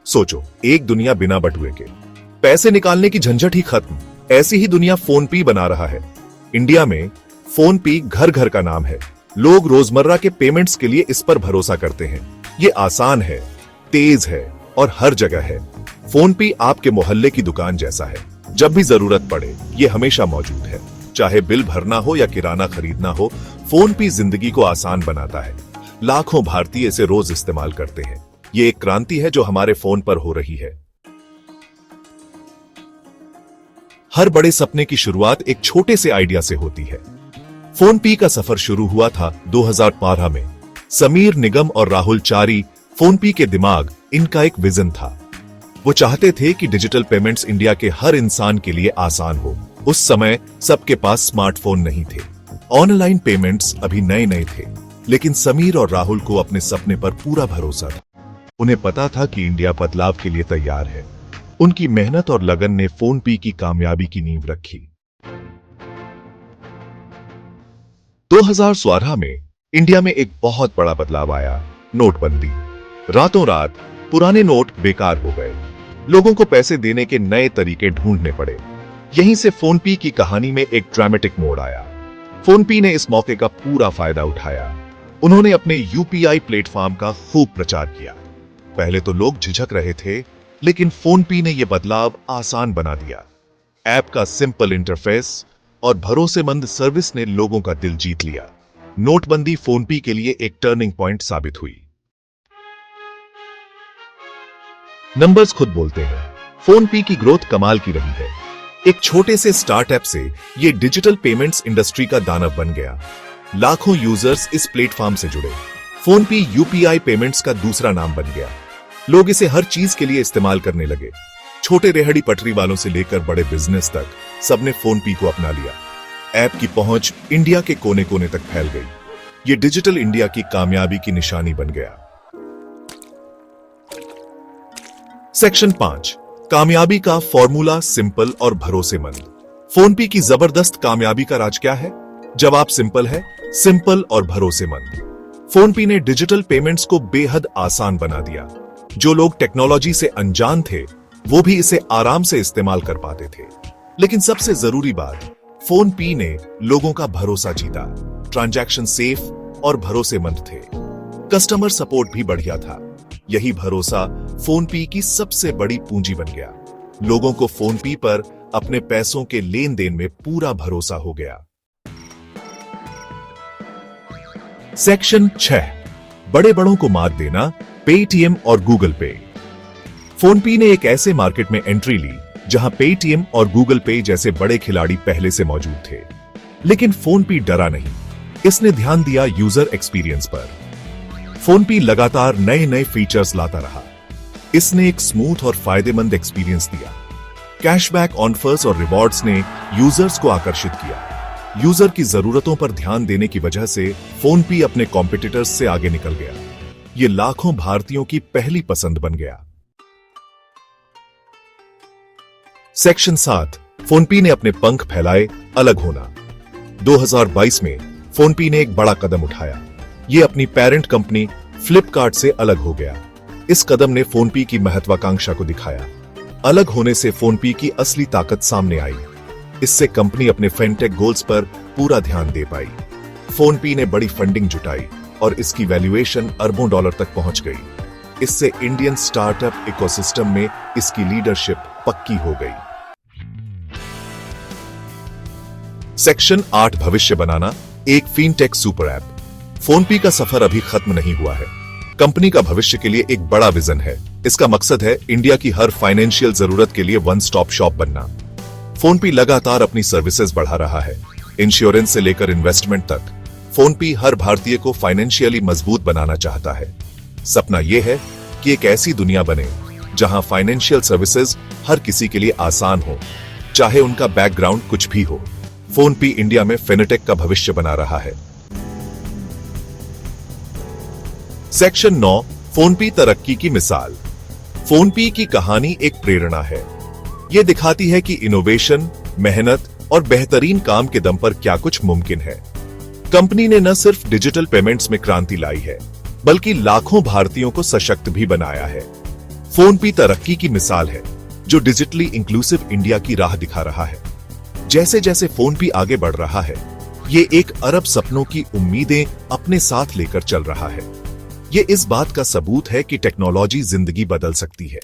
सोचो, एक दुनिया बिना बटुए के, पैसे निकालने की झंझट ही खत्म। ऐसी ही दुनिया फोनपे बना रहा है। इंडिया में फोनपे घर घर का नाम है। लोग रोजमर्रा के पेमेंट्स के लिए इस पर भरोसा करते हैं। ये आसान है, तेज है और हर जगह है। फोनपे आपके मोहल्ले की दुकान जैसा है। जब भी जरूरत पड़े ये हमेशा मौजूद है। चाहे बिल भरना हो या किराना खरीदना हो, फोनपे जिंदगी को आसान बनाता है। लाखों भारतीय इसे रोज इस्तेमाल करते हैं। ये एक क्रांति है जो हमारे फोन पर हो रही है। हर बड़े सपने की शुरुआत एक छोटे से आइडिया से होती है। फोनपे का सफर शुरू हुआ था 2012 में। समीर निगम और राहुल चारी, फोनपे के दिमाग, इनका एक विजन था। वो चाहते थे कि डिजिटल पेमेंट्स इंडिया के हर इंसान के लिए आसान हो। उस समय सबके पास स्मार्टफोन नहीं थे। ऑनलाइन पेमेंट्स अभी नए नए थे, लेकिन समीर और राहुल को अपने सपने पर पूरा भरोसा था। उन्हें पता था कि इंडिया बदलाव के लिए तैयार है। उनकी मेहनत और लगन ने फोनपे की कामयाबी की नींव रखी। 2012 में इंडिया में एक बहुत बड़ा बदलाव आया, नोटबंदी। रातों रात पुराने नोट बेकार हो गए। लोगों को पैसे देने के नए तरीके ढूंढने पड़े। यहीं से फोनपे की कहानी में एक ड्रामेटिक मोड़ आया। फोनपे ने इस मौके का पूरा फायदा उठाया। उन्होंने अपने यूपीआई प्लेटफॉर्म का खूब प्रचार किया। पहले तो लोग झिझक रहे थे, लेकिन फोनपे ने यह बदलाव आसान बना दिया। ऐप का सिंपल इंटरफेस और भरोसेमंद सर्विस ने लोगों का दिल जीत लिया। नोटबंदी फोनपे के लिए एक टर्निंग पॉइंट साबित हुई। नंबर्स खुद बोलते हैं। फोनपे की ग्रोथ कमाल की रही है। एक छोटे से स्टार्टअप से ये डिजिटल पेमेंट्स इंडस्ट्री का दानव बन गया। लाखों यूजर्स इस प्लेटफॉर्म से जुड़े। फोनपे यूपीआई पेमेंट्स का दूसरा नाम बन गया। लोग इसे हर चीज के लिए इस्तेमाल करने लगे। छोटे रेहड़ी पटरी वालों से लेकर बड़े बिजनेस तक सबने फोनपे को अपना लिया। ऐप की पहुंच इंडिया के कोने कोने तक फैल गई। ये डिजिटल इंडिया की कामयाबी की निशानी बन गया। सेक्शन 5, कामयाबी का फॉर्मूला सिंपल और भरोसेमंद। फोनपे की जबरदस्त कामयाबी का राज क्या है? जवाब सिंपल है, सिंपल और भरोसेमंद। फोनपे ने डिजिटल पेमेंट्स को बेहद आसान बना दिया। जो लोग टेक्नोलॉजी से अनजान थे, वो भी इसे आराम से इस्तेमाल कर पाते थे। लेकिन सबसे जरूरी बात, फोनपे ने लोगों का भरोसा जीता। ट्रांजैक्शन सेफ और भरोसेमंद थे। कस्टमर सपोर्ट भी बढ़िया था। यही भरोसा फोनपे की सबसे बड़ी पूंजी बन गया। लोगों को फोनपे पर अपने पैसों के लेन देन में पूरा भरोसा हो गया। सेक्शन 6, बड़े बड़ों को मात देना, पेटीएम और गूगल पे। फोनपे ने एक ऐसे मार्केट में एंट्री ली जहां पेटीएम और गूगल पे जैसे बड़े खिलाड़ी पहले से मौजूद थे। लेकिन फोनपे डरा नहीं। इसने ध्यान दिया यूजर एक्सपीरियंस पर। फोनपे लगातार नए नए फीचर्स लाता रहा। इसने एक स्मूथ और फायदेमंद एक्सपीरियंस दिया। कैशबैक ऑफर्स और रिवॉर्ड्स ने यूजर्स को आकर्षित किया। यूजर की जरूरतों पर ध्यान देने की वजह से फोनपे अपने कॉम्पिटिटर्स से आगे निकल गया। ये लाखों भारतीयों की पहली पसंद बन गया। सेक्शन 7, फोनपे ने अपने पंख फैलाए, अलग होना। 2022 में फोनपे ने एक बड़ा कदम उठाया। ये अपनी पेरेंट कंपनी फ्लिपकार्ट से अलग हो गया। इस कदम ने फोनपे की महत्वाकांक्षा को दिखाया। अलग होने से फोनपे की असली ताकत सामने आई। इससे कंपनी अपने फिनटेक गोल्स पर पूरा ध्यान दे पाई। फोनपे ने बड़ी फंडिंग जुटाई और इसकी वैल्यूएशन अरबों डॉलर तक पहुंच गई। इससे इंडियन स्टार्टअप इकोसिस्टम में इसकी लीडरशिप पक्की हो गई। सेक्शन 8, भविष्य बनाना, एक फिनटेक सुपर ऐप। फोनपे का सफर अभी खत्म नहीं हुआ है। कंपनी का भविष्य के लिए एक बड़ा विजन है। इसका मकसद है इंडिया की हर फाइनेंशियल जरूरत के लिए वन स्टॉप शॉप बनना। फोनपे लगातार अपनी सर्विसेज बढ़ा रहा है, इंश्योरेंस से लेकर इन्वेस्टमेंट तक। फोनपे हर भारतीय को फाइनेंशियली मजबूत बनाना चाहता है। सपना यह है कि एक ऐसी दुनिया बने जहां फाइनेंशियल सर्विसेज हर किसी के लिए आसान हो, चाहे उनका बैकग्राउंड कुछ भी हो। फोनपे इंडिया में फिनटेक का भविष्य बना रहा है। सेक्शन 9, फोनपे तरक्की की मिसाल। फोनपे की कहानी एक प्रेरणा है। यह दिखाती है कि इनोवेशन, मेहनत और बेहतरीन काम के दम पर क्या कुछ मुमकिन है। कंपनी ने न सिर्फ डिजिटल पेमेंट्स में क्रांति लाई है, बल्कि लाखों भारतीयों को सशक्त भी बनाया है। फोनपे तरक्की की मिसाल है, जो डिजिटली इंक्लूसिव इंडिया की राह दिखा रहा है। जैसे जैसे फोनपे आगे बढ़ रहा है, ये एक अरब सपनों की उम्मीदें अपने साथ लेकर चल रहा है। ये इस बात का सबूत है कि टेक्नोलॉजी जिंदगी बदल सकती है।